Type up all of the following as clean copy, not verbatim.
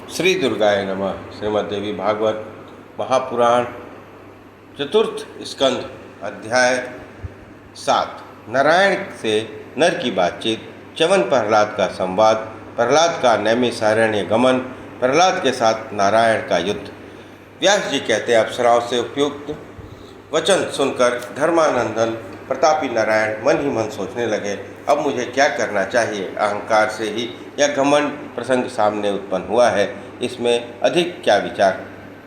श्री दुर्गाय नमः। श्रीमद्देवी भागवत महापुराण चतुर्थ स्कंध अध्याय 7। नारायण से नर की बातचीत, च्यवन प्रहलाद का संवाद, प्रहलाद का नैमिषारण्य गमन, प्रहलाद के साथ नारायण का युद्ध। व्यास जी कहते हैं, अप्सराओं से उपयुक्त वचन सुनकर धर्मानंदन प्रतापी नारायण मन ही मन सोचने लगे, अब मुझे क्या करना चाहिए। अहंकार से ही यह घमंड प्रसंग सामने उत्पन्न हुआ है, इसमें अधिक क्या विचार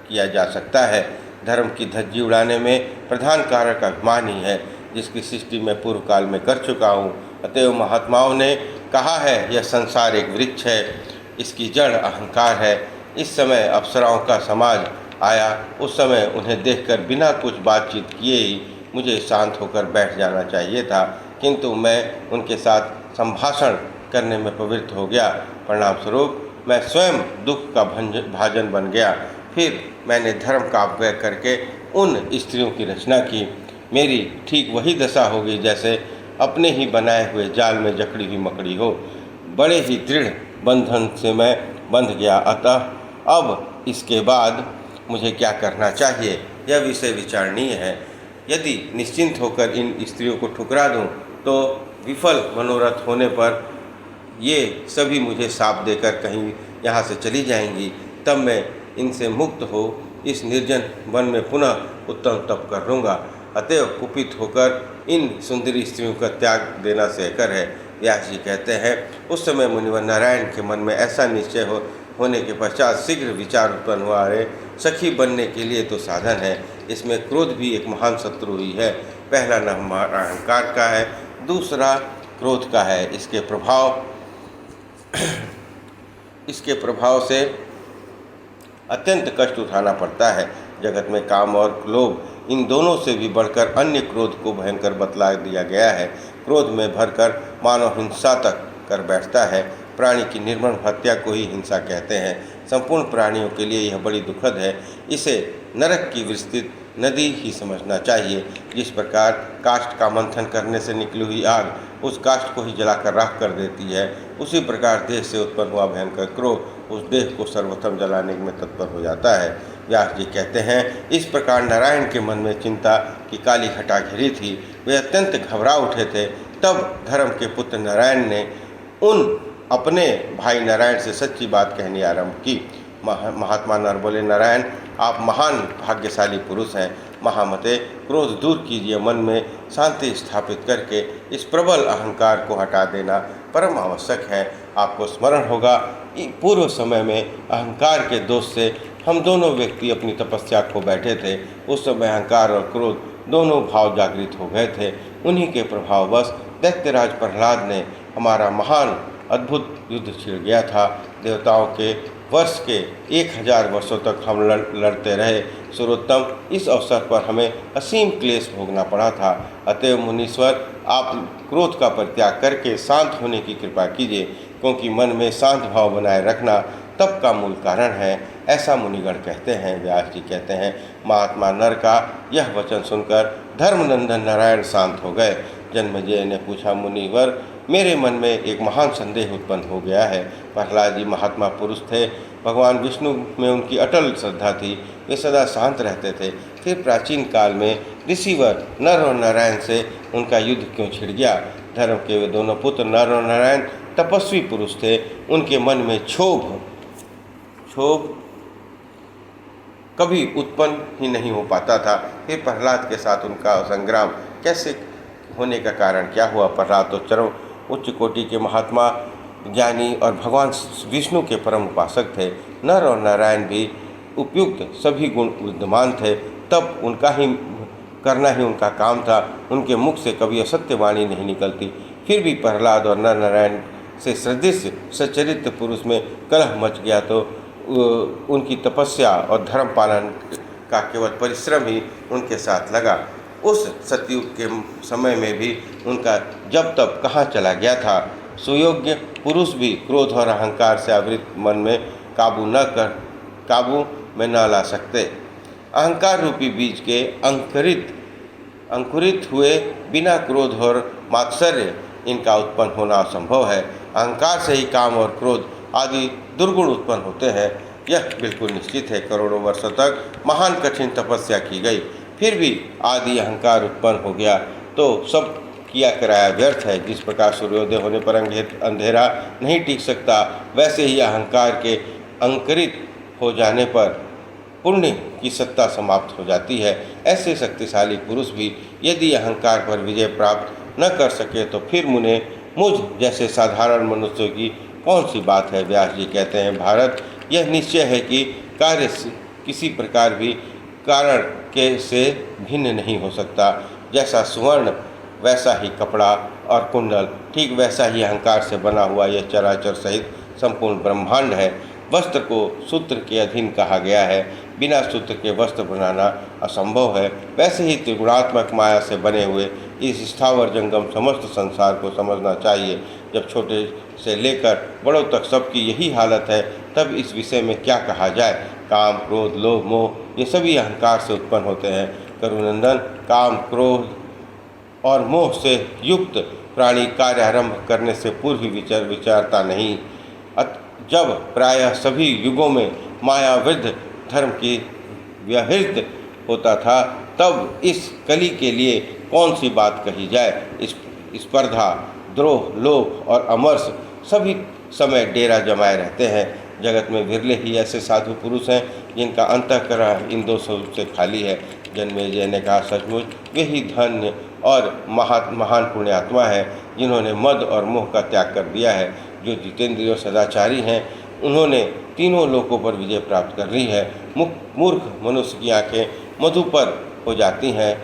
किया जा सकता है। धर्म की धज्जी उड़ाने में प्रधान कारक अभिमान ही है, जिसकी सृष्टि मैं पूर्व काल में कर चुका हूँ। अतएव महात्माओं ने कहा है, यह संसार एक वृक्ष है, इसकी जड़ अहंकार है। इस समय अप्सराओं का समाज आया, उस समय उन्हें देखकर बिना कुछ बातचीत किए ही मुझे शांत होकर बैठ जाना चाहिए था, किंतु मैं उनके साथ संभाषण करने में प्रवृत्त हो गया। परिणाम स्वरूप मैं स्वयं दुख का भाजन बन गया। फिर मैंने धर्म का अपव्यय करके उन स्त्रियों की रचना की। मेरी ठीक वही दशा होगी जैसे अपने ही बनाए हुए जाल में जकड़ी हुई मकड़ी हो। बड़े ही दृढ़ बंधन से मैं बंध गया। अतः अब इसके बाद मुझे क्या करना चाहिए, यह विषय विचारणीय है। यदि निश्चिंत होकर इन स्त्रियों को ठुकरा दूं, तो विफल मनोरथ होने पर ये सभी मुझे शाप देकर कहीं यहाँ से चली जाएंगी। तब मैं इनसे मुक्त हो इस निर्जन वन में पुनः उत्तम तप कर लूँगा। अतएव कुपित होकर इन सुंदरी स्त्रियों का त्याग देना सेकर है। व्यास जी कहते हैं, उस समय मुनिवर नारायण के मन में ऐसा निश्चय होने के पश्चात शीघ्र विचार उत्पन्न हुआ, अरे सखी बनने के लिए तो साधन है, इसमें क्रोध भी एक महान शत्रु ही है। पहला नाम अहंकार का है, दूसरा क्रोध का है। इसके प्रभाव से अत्यंत कष्ट उठाना पड़ता है। जगत में काम और लोभ, इन दोनों से भी बढ़कर अन्य क्रोध को भयंकर बतला दिया गया है। क्रोध में भरकर मानव हिंसा तक कर बैठता है। प्राणी की निर्मम हत्या को ही हिंसा कहते हैं। संपूर्ण प्राणियों के लिए यह बड़ी दुखद है। इसे नरक की विस्तृत नदी ही समझना चाहिए। जिस प्रकार काष्ठ का मंथन करने से निकली हुई आग उस काष्ठ को ही जलाकर राख कर देती है, उसी प्रकार देह से उत्पन्न हुआ भयंकर क्रोध उस देह को सर्वप्रथम जलाने में तत्पर हो जाता है। व्यास जी कहते हैं, इस प्रकार नारायण के मन में चिंता की काली घटा घिरी थी। वे अत्यंत घबरा उठे थे। तब धर्म के पुत्र नारायण ने उन अपने भाई नारायण से सच्ची बात कहनी आरंभ की। महात्मा नर बोले, नारायण आप महान भाग्यशाली पुरुष हैं। महामते क्रोध दूर कीजिए, मन में शांति स्थापित करके इस प्रबल अहंकार को हटा देना परम आवश्यक है। आपको स्मरण होगा, पूर्व समय में अहंकार के दोष से हम दोनों व्यक्ति अपनी तपस्या खो बैठे थे। उस समय अहंकार और क्रोध दोनों भाव जागृत हो गए थे। उन्हीं के प्रभाववश दैत्यराज प्रहलाद ने हमारा महान अद्भुत युद्ध छिड़ गया था। देवताओं के वर्ष के 1000 वर्षों तक हम लड़ते रहे। सुरोत्तम, इस अवसर पर हमें असीम क्लेश भोगना पड़ा था। अतएव मुनीश्वर, आप क्रोध का परित्याग करके शांत होने की कृपा कीजिए, क्योंकि मन में शांत भाव बनाए रखना तप का मूल कारण है, ऐसा मुनिगण कहते हैं। व्यास जी कहते हैं, महात्मा नर का यह वचन सुनकर धर्मनंदन नारायण शांत हो गए। जन्मेजय ने पूछा, मुनिवर, मेरे मन में एक महान संदेह उत्पन्न हो गया है। प्रहलाद जी महात्मा पुरुष थे, भगवान विष्णु में उनकी अटल श्रद्धा थी, वे सदा शांत रहते थे। फिर प्राचीन काल में ऋषिवर नर और नारायण से उनका युद्ध क्यों छिड़ गया। धर्म के वे दोनों पुत्र नर और नारायण तपस्वी पुरुष थे, उनके मन में क्षोभ कभी उत्पन्न ही नहीं हो पाता था। फिर प्रहलाद के साथ उनका संग्राम कैसे होने का कारण क्या हुआ। प्रहलाद तो चरम उच्च कोटि के महात्मा, ज्ञानी और भगवान विष्णु के परम उपासक थे। नर और नारायण भी उपयुक्त सभी गुण विद्यमान थे। तब उनका ही करना ही उनका काम था। उनके मुख से कभी असत्य वाणी नहीं निकलती। फिर भी प्रहलाद और नर नारायण से सदृश सचरित्र पुरुष में कलह मच गया, तो उनकी तपस्या और धर्म पालन का केवल परिश्रम ही उनके साथ लगा। उस सतयुग के समय में भी उनका जब तब कहाँ चला गया था। सुयोग्य पुरुष भी क्रोध और अहंकार से आवृत मन में काबू में न ला सकते। अहंकार रूपी बीज के अंकुरित हुए बिना क्रोध और मात्सर्य इनका उत्पन्न होना असंभव है। अहंकार से ही काम और क्रोध आदि दुर्गुण उत्पन्न होते हैं। यह बिल्कुल निश्चित है। करोड़ों वर्षों तक महान कठिन तपस्या की गई, फिर भी आदि अहंकार उत्पन्न हो गया, तो सब किया कराया व्यर्थ है। जिस प्रकार सूर्योदय होने पर अंधेरा नहीं टिक सकता, वैसे ही अहंकार के अंकुरित हो जाने पर पुण्य की सत्ता समाप्त हो जाती है। ऐसे शक्तिशाली पुरुष भी यदि अहंकार पर विजय प्राप्त न कर सके तो फिर मुझ जैसे साधारण मनुष्यों की कौन सी बात है। व्यास जी कहते हैं, भारत, यह निश्चय है कि कार्य किसी प्रकार भी कारण के से भिन्न नहीं हो सकता। जैसा सुवर्ण वैसा ही कपड़ा और कुंडल, ठीक वैसा ही अहंकार से बना हुआ यह चराचर सहित संपूर्ण ब्रह्मांड है। वस्त्र को सूत्र के अधीन कहा गया है, बिना सूत्र के वस्त्र बनाना असंभव है। वैसे ही त्रिगुणात्मक माया से बने हुए इस स्थावर जंगम समस्त संसार को समझना चाहिए। जब छोटे से लेकर बड़ों तक सबकी यही हालत है, तब इस विषय में क्या कहा जाए। काम, क्रोध, लोभ, मोह, ये सभी अहंकार से उत्पन्न होते हैं। करुनंदन, काम, क्रोध और मोह से युक्त प्राणी कार्य आरंभ करने से पूर्व ही विचारता नहीं। जब प्रायः सभी युगों में मायावृद्ध धर्म की व्यवहित होता था, तब इस कली के लिए कौन सी बात कही जाए। इस स्पर्धा, द्रोह, लोभ और अमर्ष सभी समय डेरा जमाए रहते हैं। जगत में विरले ही ऐसे साधु पुरुष हैं जिनका अंतःकरण इन दोषों से खाली है। जन्मेजय ने कहा, सचमुच वे ही धन्य और महान पुण्यात्मा है जिन्होंने मद और मोह का त्याग कर दिया है। जो जितेंद्रिय सदाचारी हैं, उन्होंने तीनों लोकों पर विजय प्राप्त कर ली है। मूर्ख मनुष्य की आंखें मधु पर हो जाती हैं,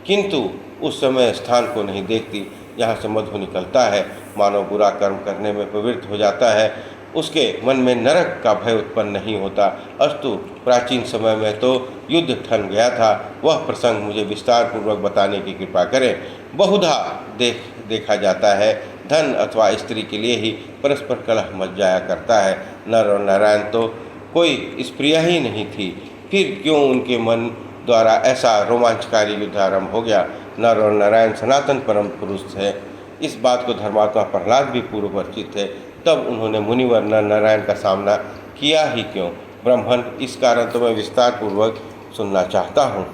किंतु उस समय स्थान को नहीं देखती जहाँ से मधु निकलता है। मानव बुरा कर्म करने में प्रवृत्त हो जाता है, उसके मन में नरक का भय उत्पन्न नहीं होता। अस्तु, प्राचीन समय में तो युद्ध ठन गया था। वह प्रसंग मुझे विस्तार पूर्वक बताने की कृपा करें। बहुधा देखा जाता है, धन अथवा स्त्री के लिए ही परस्पर कलह मच जाया करता है। नर और नारायण तो कोई स्प्रिय ही नहीं थी, फिर क्यों उनके मन द्वारा ऐसा रोमांचकारी युद्ध आरंभ हो गया। नर और नारायण सनातन परम पुरुष है, इस बात को धर्मात्मा प्रहलाद भी पूर्व परिचित थे। तब उन्होंने मुनिवर नर नारायण का सामना किया ही क्यों। ब्राह्मण, इस कारण तो मैं विस्तार पूर्वक सुनना चाहता हूँ।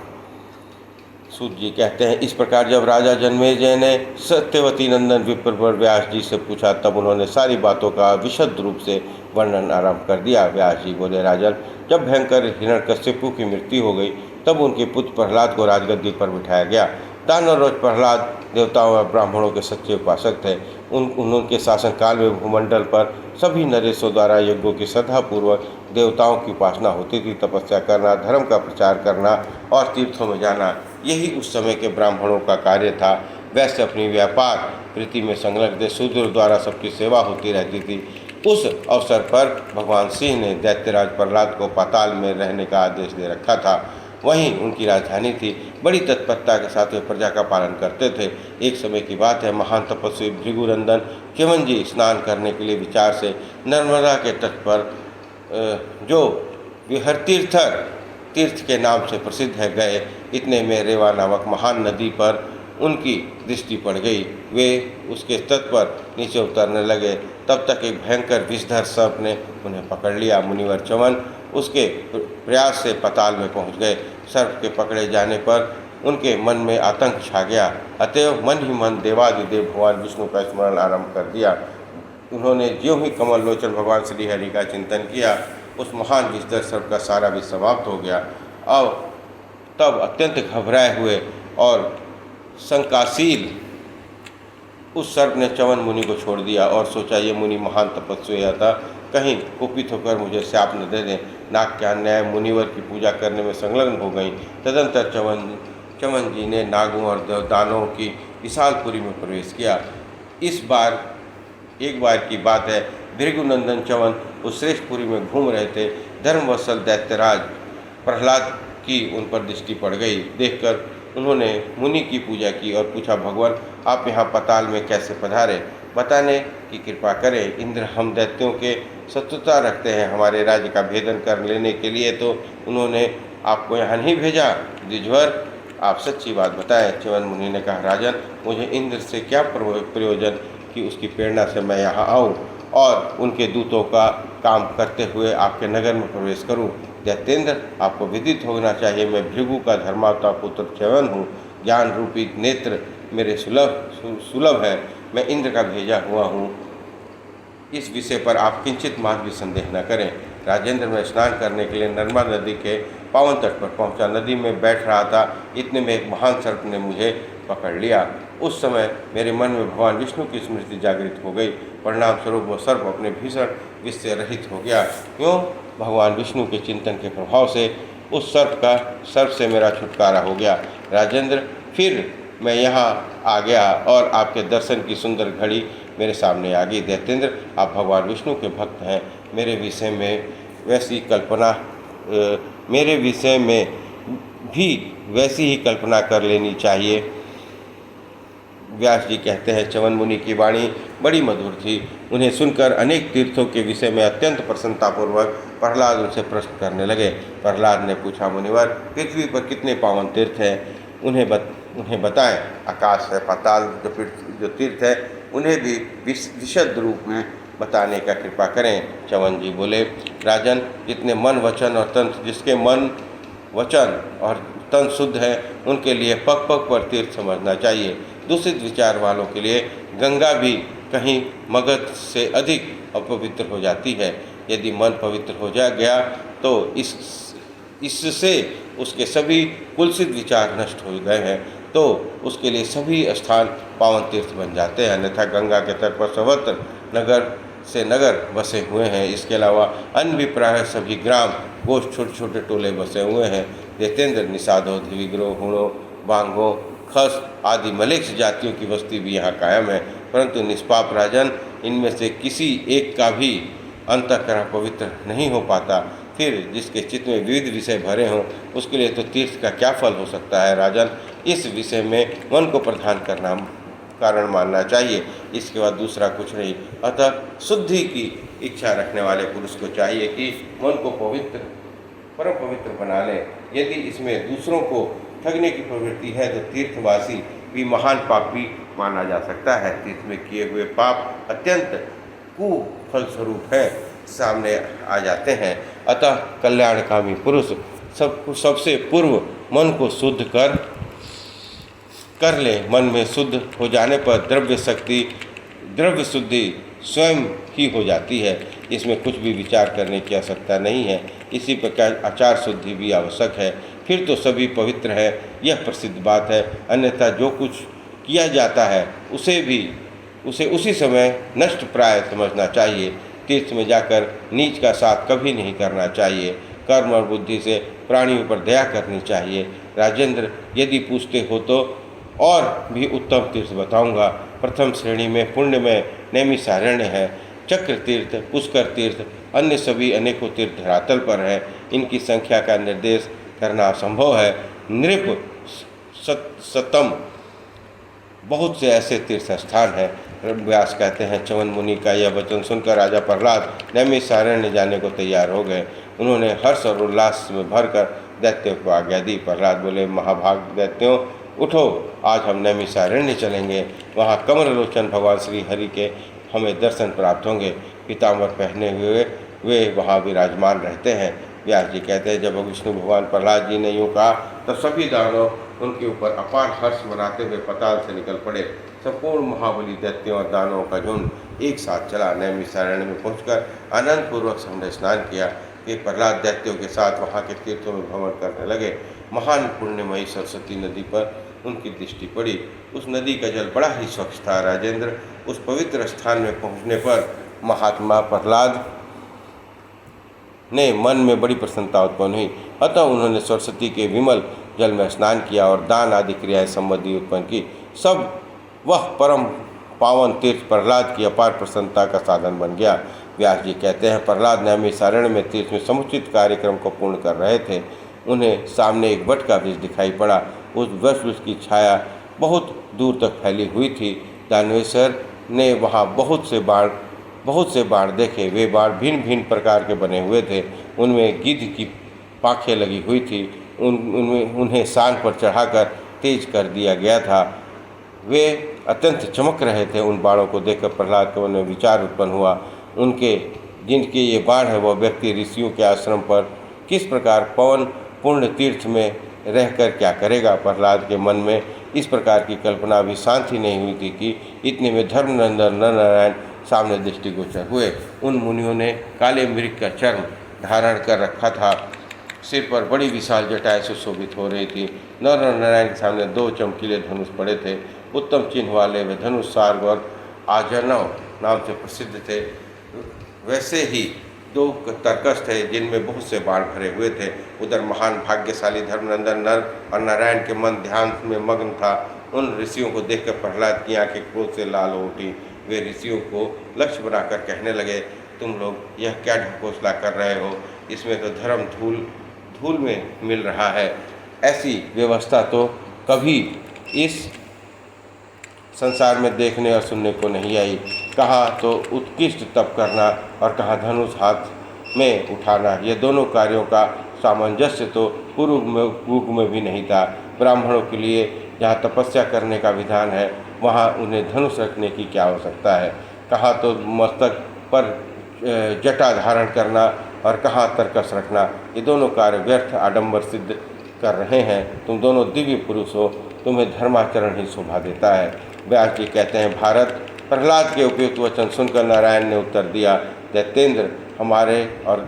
सूत जी कहते हैं, इस प्रकार जब राजा जन्मेजय ने सत्यवती नंदन विप्रवर व्यास जी से पूछा, तब उन्होंने सारी बातों का विशद रूप से वर्णन आरंभ कर दिया। व्यास जी बोले, राजन, जब भयंकर हिरण्यकश्यपु की मृत्यु हो गई, तब उनके पुत्र प्रहलाद को राजगद्दी पर बिठाया गया। दानव प्रहलाद देवताओं और ब्राह्मणों के सच्चे उपासक थे। उनके शासनकाल में भूमंडल पर सभी नरेशों द्वारा यज्ञों की श्रद्धापूर्वक देवताओं की उपासना होती थी। तपस्या करना, धर्म का प्रचार करना और तीर्थों में जाना, यही उस समय के ब्राह्मणों का कार्य था। वैसे अपनी व्यापार प्रीति में संलग्न शूद्र द्वारा सबकी सेवा होती रहती थी। उस अवसर पर भगवान सिंह ने दैत्यराज प्रहलाद को पाताल में रहने का आदेश दे रखा था। वहीं उनकी राजधानी थी। बड़ी तत्परता के साथ वे प्रजा का पालन करते थे। एक समय की बात है, महान तपस्वी भृगुनंदन च्यवन जी स्नान करने के लिए विचार से नर्मदा के तट पर, जो विहर तीर्थ के नाम से प्रसिद्ध है, गए। इतने में रेवा नामक महान नदी पर उनकी दृष्टि पड़ गई। वे उसके तट पर नीचे उतरने लगे, तब तक एक भयंकर विषधर सर्प ने उन्हें पकड़ लिया। मुनिवर च्यवन उसके प्रयास से पाताल में पहुंच गए। सर्प के पकड़े जाने पर उनके मन में आतंक छा गया। अतएव मन ही मन देवादिदेव भगवान विष्णु का स्मरण आरंभ कर दिया। उन्होंने ज्यों ही कमल लोचन भगवान श्री हरि का चिंतन किया, उस महान विषधर सर्प का सारा विष समाप्त हो गया। और तब अत्यंत घबराए हुए और शंकाशील उस सर्प ने च्यवन मुनि को छोड़ दिया और सोचा, ये मुनि महान तपस्वी था, कहीं कुपित होकर मुझे शाप न दे दें। नाग के अन्याय मुनिवर की पूजा करने में संलग्न हो गई। तदंतर च्यवन जी ने नागों और दानवों की विशालपुरी में प्रवेश किया। एक बार की बात है, भृगुनंदन च्यवन उस श्रेष्ठपुरी में घूम रहे थे। धर्मवत्सल दैत्यराज प्रहलाद की उन पर दृष्टि पड़ गई। देखकर उन्होंने मुनि की पूजा की और पूछा, भगवान, आप यहाँ पाताल में कैसे पधारे, बताने की कृपा करें। इंद्र हम दैत्यों के शत्रुता रखते हैं, हमारे राज्य का भेदन कर लेने के लिए तो उन्होंने आपको यहाँ नहीं भेजा। द्विजवर, आप सच्ची बात बताएं। च्यवन मुनि ने कहा, राजन, मुझे इंद्र से क्या प्रयोजन कि उसकी प्रेरणा से मैं यहाँ आऊँ और उनके दूतों का काम करते हुए आपके नगर में प्रवेश करूं। दैत्येंद्र, आपको विदित होना चाहिए, मैं भृगु का धर्मात्मा पुत्र च्यवन हूँ। ज्ञान रूपी नेत्र मेरे सुलभ है। मैं इंद्र का भेजा हुआ हूँ। इस विषय पर आप किंचित मात्र भी संदेह न करें। राजेंद्र, मैं स्नान करने के लिए नर्मदा नदी के पावन तट पर पहुंचा। नदी में बैठ रहा था, इतने में एक महान सर्प ने मुझे पकड़ लिया। उस समय मेरे मन में भगवान विष्णु की स्मृति जागृत हो गई। परिणाम स्वरूप वह सर्प अपने भीषण विष से रहित हो गया। क्यों? भगवान विष्णु के चिंतन के प्रभाव से उस सर्प से मेरा छुटकारा हो गया। राजेंद्र, फिर मैं यहाँ आ गया और आपके दर्शन की सुंदर घड़ी मेरे सामने आ गई। दैत्येंद्र, आप भगवान विष्णु के भक्त हैं। मेरे विषय में भी वैसी ही कल्पना कर लेनी चाहिए। व्यास जी कहते हैं, च्यवन मुनि की वाणी बड़ी मधुर थी। उन्हें सुनकर अनेक तीर्थों के विषय में अत्यंत प्रसन्नतापूर्वक प्रहलाद उनसे प्रश्न करने लगे। प्रहलाद ने पूछा, मुनिवर, पृथ्वी पर कितने पावन तीर्थ हैं? उन्हें बताएं। आकाश है, पाताल जो तीर्थ है, उन्हें भी विशद रूप में बताने का कृपा करें। च्यवन जी बोले, राजन, जितने मन, वचन और तन, जिसके मन, वचन और तन शुद्ध है, उनके लिए पग पग पर तीर्थ समझना चाहिए। दूषित विचार वालों के लिए गंगा भी कहीं मगध से अधिक अपवित्र हो जाती है। यदि मन पवित्र हो गया तो इससे उसके सभी कुलसित विचार नष्ट हो गए हैं, तो उसके लिए सभी स्थान पावन तीर्थ बन जाते हैं। अन्यथा गंगा के तट पर सर्वत्र नगर बसे हुए हैं। इसके अलावा अन्य भी प्राय सभी ग्राम, गोष्ठ, छोटे छोटे टोले बसे हुए हैं। दैत्येंद्र, निषादों, द्विग्रोह, हुणों, बांगों, खस आदि मलेच्छ जातियों की बस्ती भी यहाँ कायम है। परंतु निष्पाप राजन, इनमें से किसी एक का भी अंतःकरण पवित्र नहीं हो पाता। फिर जिसके चित्त में विविध विषय भरे हों, उसके लिए तो तीर्थ का क्या फल हो सकता है। राजन, इस विषय में मन को प्रधान करना कारण मानना चाहिए, इसके बाद दूसरा कुछ नहीं। अतः शुद्धि की इच्छा रखने वाले पुरुष को चाहिए कि मन को परम पवित्र बना ले। यदि इसमें दूसरों को ठगने की प्रवृत्ति है तो तीर्थवासी भी महान पापी माना जा सकता है। तीर्थ में किए हुए पाप अत्यंत कुफलस्वरूप है, सामने आ जाते हैं। अतः कल्याणकामी पुरुष सबसे पूर्व मन को शुद्ध कर ले। मन में शुद्ध हो जाने पर द्रव्य शुद्धि स्वयं ही हो जाती है। इसमें कुछ भी विचार करने की आवश्यकता नहीं है। इसी प्रकार आचार शुद्धि भी आवश्यक है, फिर तो सभी पवित्र है, यह प्रसिद्ध बात है। अन्यथा जो कुछ किया जाता है उसे उसी समय नष्ट प्राय समझना चाहिए। तीर्थ में जाकर नीच का साथ कभी नहीं करना चाहिए। कर्म और बुद्धि से प्राणियों पर दया करनी चाहिए। राजेंद्र, यदि पूछते हो तो और भी उत्तम तीर्थ बताऊंगा। प्रथम श्रेणी में पुण्य में नैमिषारण्य है। चक्र तीर्थ, पुष्कर तीर्थ, अन्य सभी अनेकों तीर्थ धरातल पर है। इनकी संख्या का निर्देश करना असंभव है। नृप सतम बहुत से ऐसे तीर्थ स्थान हैं। व्यास कहते हैं, च्यवन मुनि का यह वचन सुनकर राजा प्रहलाद नैमिषारण्य जाने को तैयार हो गए। उन्होंने हर्ष और उल्लास में भरकर दैत्यों को आज्ञा दी। प्रहलाद बोले, महाभाग दैत्यों, उठो, आज हम नैमिषारण्य चलेंगे। वहाँ कमललोचन भगवान श्री हरि के हमें दर्शन प्राप्त होंगे। पीताम्बर पहने हुए वे वहाँ विराजमान रहते हैं। व्यास जी कहते हैं, जब विष्णु भगवान प्रहलाद जी ने यूँ कहा तब सभी दानव उनके ऊपर अपार हर्ष मनाते हुए पाताल से निकल पड़े। संपूर्ण महाबली दैत्यों और दानवों का झुंड एक साथ चला। नैमिषारण्य में पहुंचकर आनंदपूर्वक सबने स्नान किया कि प्रहलाद दैत्यों के साथ वहाँ के तीर्थों में भ्रमण करने लगे। महान पुण्यमयी सरस्वती नदी पर उनकी दृष्टि पड़ी। उस नदी का जल बड़ा ही स्वच्छ था। राजेंद्र, उस पवित्र स्थान में पहुँचने पर महात्मा प्रहलाद ने मन में बड़ी प्रसन्नता उत्पन्न हुई। अतः उन्होंने सरस्वती के विमल जल में स्नान किया और दान आदि क्रियाएं संबंधी उत्पन्न की। सब वह परम पावन तीर्थ प्रहलाद की अपार प्रसन्नता का साधन बन गया। व्यास जी कहते हैं, प्रहलाद नैमिषारण्य में तीर्थ में समुचित कार्यक्रम को पूर्ण कर रहे थे। उन्हें सामने एक वट का वृक्ष दिखाई पड़ा। उस वृक्ष की छाया बहुत दूर तक फैली हुई थी। दानवेश्वर ने वहाँ बहुत से बाण देखे। वे बाण भिन्न भिन्न प्रकार के बने हुए थे। उनमें गिद्ध की पाँखें लगी हुई थी। उन्हें शान पर चढ़ाकर तेज कर दिया गया था। वे अत्यंत चमक रहे थे। उन बाणों को देखकर प्रहलाद के मन में विचार उत्पन्न हुआ, उनके जिनके ये बाण है वह व्यक्ति ऋषियों के आश्रम पर किस प्रकार पवन पूर्ण तीर्थ में रहकर क्या करेगा। प्रहलाद के मन में इस प्रकार की कल्पना भी शांति नहीं हुई थी कि इतने में धर्मनंदन नरनारायण सामने दृष्टिगोचर हुए। उन मुनियों ने काले मृग का चर्म धारण कर रखा था, सिर पर बड़ी विशाल जटाएं सुशोभित हो रही थी। नर और नारायण के सामने 2 चमकीले धनुष पड़े थे। उत्तम चिन्ह वाले वे धनुष सार्ग और आजनव नाम से प्रसिद्ध थे। वैसे ही 2 तरकस थे जिनमें बहुत से बाण भरे हुए थे। उधर महान भाग्यशाली धर्मनंदन नर और नारायण के मन ध्यान में मग्न था। उन ऋषियों को देखकर प्रहलाद की आंखें क्रोध से लाल हो उठी। वे ऋषियों को लक्ष्य बनाकर कहने लगे, तुम लोग यह क्या ढकोसला कर रहे हो? इसमें तो धर्म धूल में मिल रहा है। ऐसी व्यवस्था तो कभी इस संसार में देखने और सुनने को नहीं आई। कहाँ तो उत्कृष्ट तप करना और कहाँ धनुष हाथ में उठाना, ये दोनों कार्यों का सामंजस्य तो पूर्व युग में भी नहीं था। ब्राह्मणों के लिए जहाँ तपस्या करने का विधान है वहाँ उन्हें धनुष रखने की क्या आवश्यकता है। कहाँ तो मस्तक पर जटा धारण करना और कहाँ तरकस रखना, ये दोनों कार्य व्यर्थ आडंबर सिद्ध कर रहे हैं। तुम दोनों दिव्य पुरुष हो, तुम्हें धर्माचरण ही शोभा देता है। व्यास जी कहते हैं, भारत, प्रहलाद के उपयुक्त वचन सुनकर नारायण ने उत्तर दिया, दैत्येंद्र, हमारे और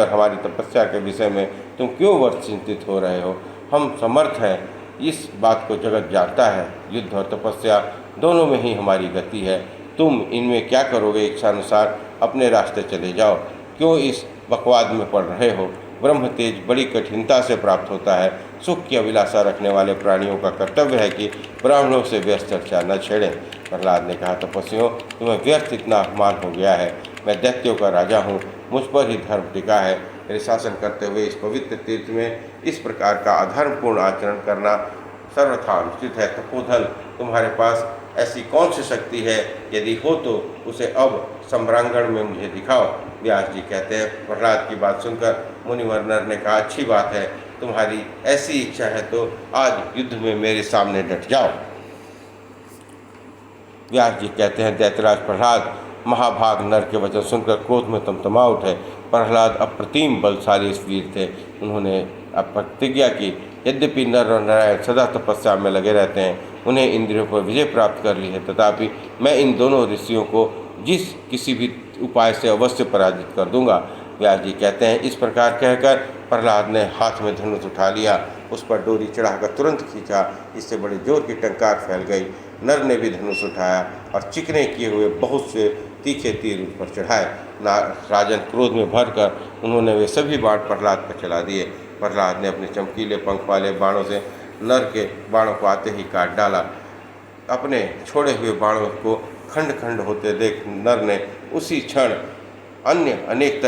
हमारी तपस्या के विषय में तुम क्यों वर्ष चिंतित हो रहे हो? हम समर्थ हैं, इस बात को जगत जानता है। युद्ध और तपस्या दोनों में ही हमारी गति है। तुम इनमें क्या करोगे, इच्छानुसार अपने रास्ते चले जाओ। क्यों इस बकवाद में पड़ रहे हो? ब्रह्म तेज बड़ी कठिनता से प्राप्त होता है। सुख की अभिलाषा रखने वाले प्राणियों का कर्तव्य है कि ब्राह्मणों से व्यर्थ चर्चा न छेड़ें। प्रहलाद ने कहा, तपस्वियों, तुम्हें व्यर्थ इतना अपमान हो गया है। मैं दैत्यों का राजा हूँ, मुझ पर ही धर्म टिका है। मेरे शासन करते हुए इस पवित्र तीर्थ में इस प्रकार का अधर्मपूर्ण आचरण करना सर्वथा अनुचित है। तपोधन, तुम्हारे पास ऐसी कौन सी शक्ति है? यदि हो तो उसे अब सम्रांगण में मुझे दिखाओ। व्यास जी कहते हैं, प्रहलाद की बात सुनकर मुनिवर नर ने कहा, अच्छी बात है, तुम्हारी ऐसी इच्छा है तो आज युद्ध में मेरे सामने डट जाओ। व्यास जी कहते हैं, दैत्यराज प्रहलाद महाभाग नर के वचन सुनकर क्रोध में तमतमा उठे। प्रहलाद अप्रतिम बलशाली वीर थे। उन्होंने अब प्रतिज्ञा की, यद्यपि नर और नारायण सदा तपस्या में लगे रहते हैं, उन्हें इंद्रियों पर विजय प्राप्त कर ली है, तथापि मैं इन दोनों ऋषियों को जिस किसी भी उपाय से अवश्य पराजित कर दूंगा। व्यास जी कहते हैं, इस प्रकार कहकर प्रहलाद ने हाथ में धनुष उठा लिया, उस पर डोरी चढ़ाकर तुरंत खींचा। इससे बड़े जोर की टंकार फैल गई। नर ने भी धनुष उठाया और चिकने किए हुए बहुत से तीखे तीर उस पर चढ़ाए। राजन क्रोध में भरकर उन्होंने वे सभी बाण प्रहलाद पर चला दिए। प्रहलाद ने अपने चमकीले पंख वाले बाणों से नर के बाणों को आते ही काट डाला। अपने छोड़े हुए बाणों को खंड खंड होते देख नर ने उसी क्षण अन्य अनेक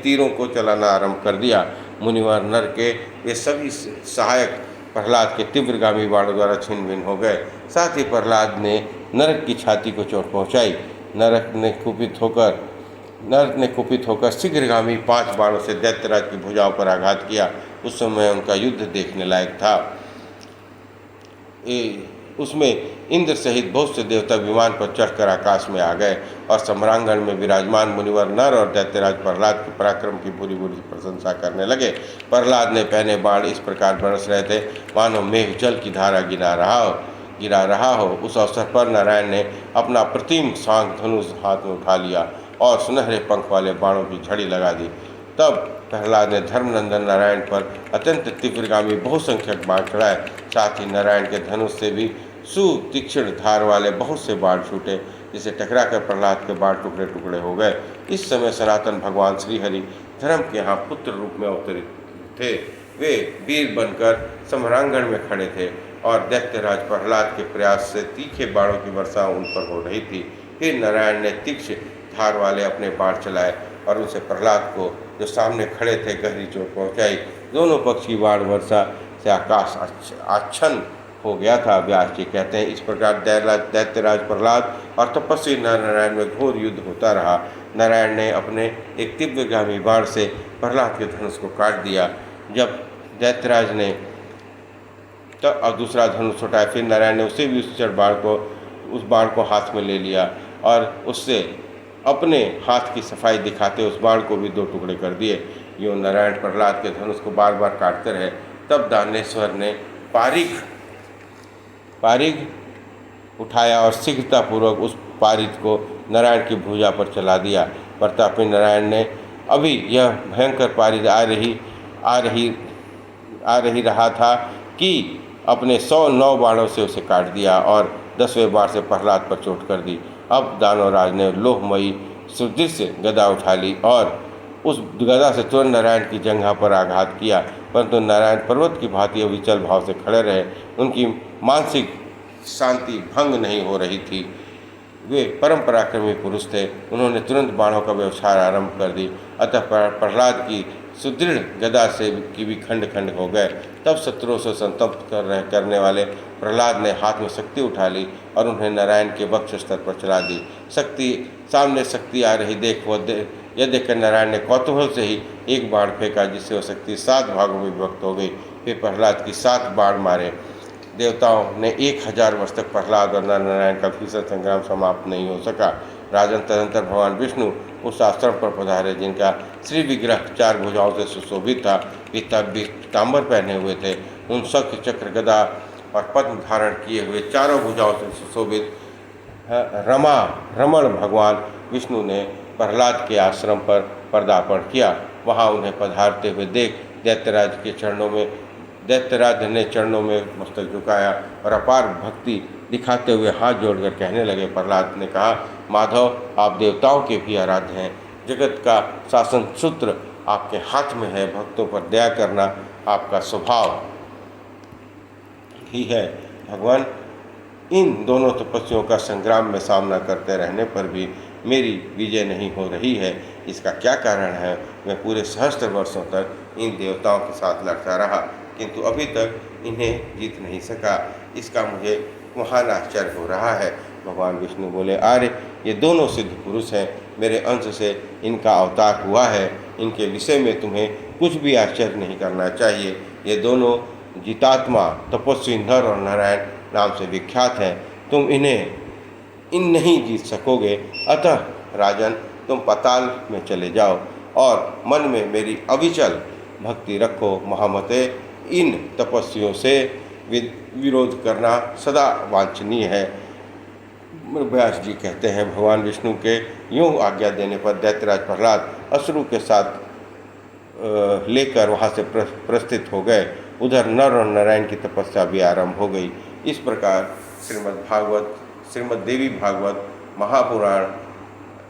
तीरों को चलाना आरंभ कर दिया। मुनिवर नर के वे सभी सहायक प्रहलाद के तीव्रगामी बाणों द्वारा छिन्न भिन्न हो गए। साथ ही प्रहलाद ने नरक की छाती को चोट पहुंचाई। नर ने कुपित होकर शीघ्रगामी 5 बाणों से दैत्यराज की भुजाओं पर आघात किया। उस समय उनका युद्ध देखने लायक था। उसमें इंद्र सहित बहुत से देवता विमान पर चढ़कर आकाश में आ गए और सम्रांगण में विराजमान मुनिवर नर और दैत्यराज प्रहलाद के पराक्रम की बुरी बुरी प्रशंसा करने लगे। प्रहलाद ने पहने बाण इस प्रकार बरस रहे थे मानो मेघ जल की धारा गिरा रहा हो। उस अवसर पर नारायण ने अपना प्रतिम सांग धनुष हाथ में उठा लिया और सुनहरे पंख वाले बाणों की झड़ी लगा दी। तब प्रहलाद ने धर्मनंदन नारायण पर अत्यंत तीव्रगामी बहुसंख्यक बाण चढ़ाए। साथ ही नारायण के धनुष से भी सुतीक्ष्ण धार वाले बहुत से बाण छूटे, जिसे टकराकर प्रहलाद के बाण टुकड़े टुकड़े हो गए। इस समय सनातन भगवान श्रीहरि धर्म के यहाँ पुत्र रूप में अवतरित थे। वे वीर बनकर सम्रांगण में खड़े थे और दैत्यराज प्रहलाद के प्रयास से तीखे बाणों की वर्षा उन पर हो रही थी। फिर नारायण ने तीक्ष्ण धार वाले अपने बाण चलाए और उनसे प्रहलाद को, जो सामने खड़े थे, गहरी चोट पहुँचाई। दोनों पक्ष की बाण वर्षा से आकाश आच्छन्न हो गया था। व्यास जी कहते हैं, इस प्रकार दैत्यराज प्रहलाद और तपस्वी नारायण में घोर युद्ध होता रहा। नारायण ने अपने एक तीव्रगामी बाण से प्रहलाद के धनुष को काट दिया। जब दैत्यराज ने तब अब दूसरा धनुष उठाया, फिर नारायण ने उसे भी उस बाण को हाथ में ले लिया और उससे अपने हाथ की सफाई दिखाते उस बाण को भी 2 टुकड़े कर दिए। यूँ नारायण प्रहलाद के धनुष को बार बार काटते रहे। तब दानेश्वर ने पारिग उठाया और शीघ्रतापूर्वक उस पारित को नारायण की भुजा पर चला दिया। प्रतापी नारायण ने अभी यह भयंकर पारित आ रही रहा था कि अपने 109 बाणों से उसे काट दिया और 10वें बाण से प्रहलाद पर चोट कर दी। अब दानवराज ने लोहमयी सुदृश्य गदा उठा ली और उस गदा से तुरंत नारायण की जंघा पर आघात किया, परंतु नारायण पर्वत की भांति अविचल भाव से खड़े रहे। उनकी मानसिक शांति भंग नहीं हो रही थी। वे परम पराक्रमी पुरुष थे। उन्होंने तुरंत बाणों का व्यवसाय आरंभ कर दी। अतः प्रहलाद की सुदृढ़ गदा से की भी खंड खंड हो गए। तब शत्रुओं से संतप्त करने वाले प्रहलाद ने हाथ में शक्ति उठा ली और उन्हें नारायण के वक्ष स्तर पर चला दी। सामने शक्ति आ रही यह देखकर नारायण ने कौतूहल से ही एक बाण फेंका, जिससे वह शक्ति 7 भागों में विभक्त हो गई। फिर प्रहलाद की 7 बाण मारे। देवताओं ने 1000 वर्ष तक प्रहलाद और नारायण का भीषण संग्राम समाप्त नहीं हो सका। राजन तदंतर भगवान विष्णु उस आश्रम पर पधारे जिनका श्री विग्रह 4 भुजाओं से सुशोभित था। पीताम्बर पहने हुए थे। उन शंख चक्र गदा और पद्म धारण किए हुए 4 भुजाओं से सुशोभित रमण भगवान विष्णु ने प्रहलाद के आश्रम पर पदार्पण किया। वहाँ उन्हें पधारते हुए देख दैत्यराज ने चरणों में मस्तक झुकाया और अपार भक्ति दिखाते हुए हाथ जोड़कर कहने लगे। प्रहलाद ने कहा, माधव, आप देवताओं के भी आराध्य हैं। जगत का शासन सूत्र आपके हाथ में है। भक्तों पर दया करना आपका स्वभाव ही है। भगवान, इन दोनों तपस्वियों का संग्राम में सामना करते रहने पर भी मेरी विजय नहीं हो रही है। इसका क्या कारण है? मैं पूरे सहस्त्र वर्षों तक इन देवताओं के साथ लड़ता रहा, किंतु अभी तक इन्हें जीत नहीं सका। इसका मुझे महान आश्चर्य हो रहा है। भगवान विष्णु बोले, आर्य, ये दोनों सिद्ध पुरुष हैं। मेरे अंश से इनका अवतार हुआ है। इनके विषय में तुम्हें कुछ भी आश्चर्य नहीं करना चाहिए। ये दोनों जितात्मा तपस्वी नर और नारायण नाम से विख्यात हैं। तुम इन नहीं जीत सकोगे। अतः राजन, तुम पाताल में चले जाओ और मन में मेरी अविचल भक्ति रखो। महामते, इन तपस्वियों से विरोध करना सदा वांछनीय है। व्यास जी कहते हैं, भगवान विष्णु के यूँ आज्ञा देने पर दैत्यराज प्रहलाद अश्रु के साथ लेकर वहाँ से प्रस्थित हो गए। उधर नर और नारायण की तपस्या भी आरंभ हो गई। इस प्रकार श्रीमद् देवी भागवत महापुराण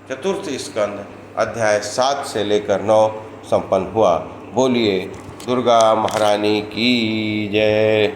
चतुर्थ स्कंद अध्याय 7 से लेकर 9 संपन्न हुआ। बोलिए दुर्गा महारानी की जय।